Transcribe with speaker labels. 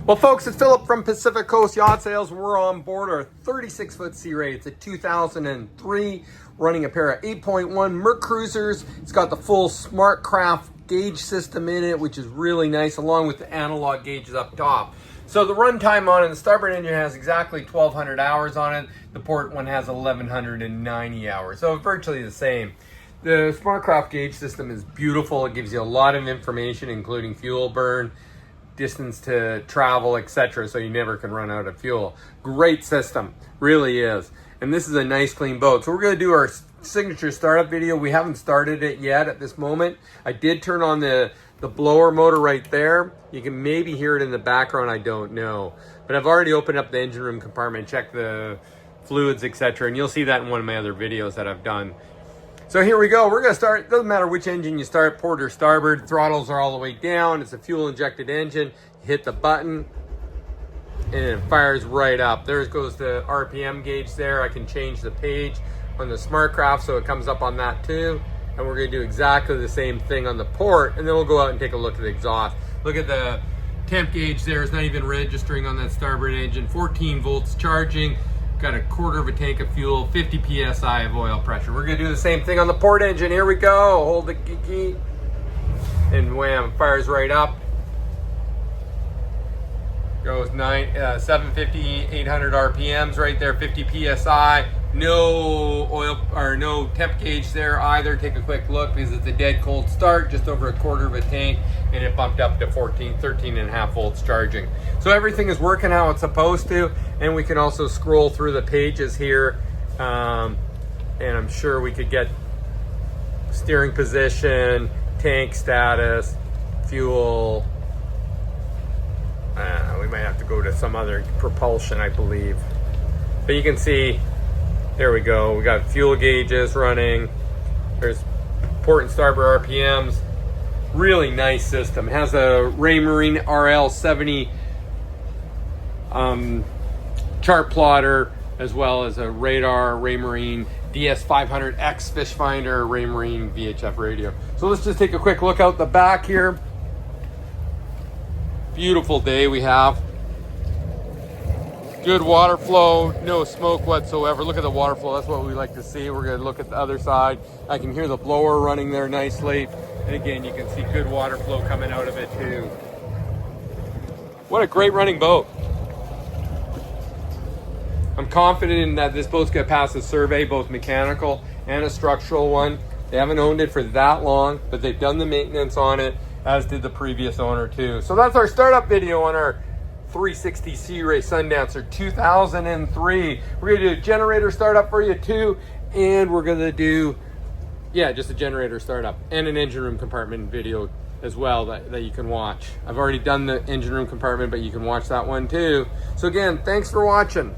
Speaker 1: Well, folks, it's Philip from Pacific Coast Yacht Sales. We're on board our 36-foot Sea Ray. It's a 2003, running a pair of 8.1 MerCruisers. It's got the full SmartCraft gauge system in it, which is really nice, along with the analog gauges up top. So the runtime on it, the starboard engine has exactly 1,200 hours on it. The port one has 1,190 hours, so virtually the same. The SmartCraft gauge system is beautiful. It gives you a lot of information, including fuel burn, distance to travel, etc., so you never can run out of fuel. Great system, really is. And this is a nice clean boat. So we're going to do our signature startup video. We haven't started it yet at this moment. I did turn on the blower motor right there. You can maybe hear it in the background, I don't know. But I've already opened up the engine room compartment, checked the fluids, etc., and you'll see that in one of my other videos that I've done. So here we go. We're going to start. Doesn't matter which engine you start, port or starboard. Throttles are all the way down. It's a fuel injected engine. Hit the button and it fires right up. There goes the RPM gauge there. I can change the page on the SmartCraft so it comes up on that too. And we're going to do exactly the same thing on the port, and then we'll go out and take a look at the exhaust. Look at the temp gauge there. It's not even registering on that starboard engine. 14 volts charging. Got a quarter of a tank of fuel, 50 psi of oil pressure. We're gonna do the same thing on the port engine. Here we go. Hold the key, and wham, fires right up. Goes 750, 800 RPMs right there, 50 psi. No oil or no temp gauge there either. Take a quick look because it's a dead cold start, just over a quarter of a tank, and it bumped up to 13 and a half volts charging. So everything is working how it's supposed to, and we can also scroll through the pages here, and I'm sure we could get steering position, tank status, fuel. We might have to go to some other propulsion, I believe. But you can see, there we go. We got fuel gauges running. There's port and starboard RPMs. Really nice system. It has a Raymarine RL70 chart plotter, as well as a radar Raymarine DS500X fish finder, Raymarine VHF radio. So let's just take a quick look out the back here. Beautiful day we have. Good water flow, no smoke whatsoever. Look at the water flow, that's what we like to see. We're gonna look at the other side. I can hear the blower running there nicely. And again, you can see good water flow coming out of it too. What a great running boat. I'm confident in that this boat's gonna pass a survey, both mechanical and a structural one. They haven't owned it for that long, but they've done the maintenance on it, as did the previous owner too. So that's our startup video on our 360 Sea Ray Sundancer 2003. We're gonna do a generator startup for you too, and we're gonna do, yeah, just a generator startup and an engine room compartment video as well that you can watch. I've already done the engine room compartment, but you can watch that one too. So again, thanks for watching.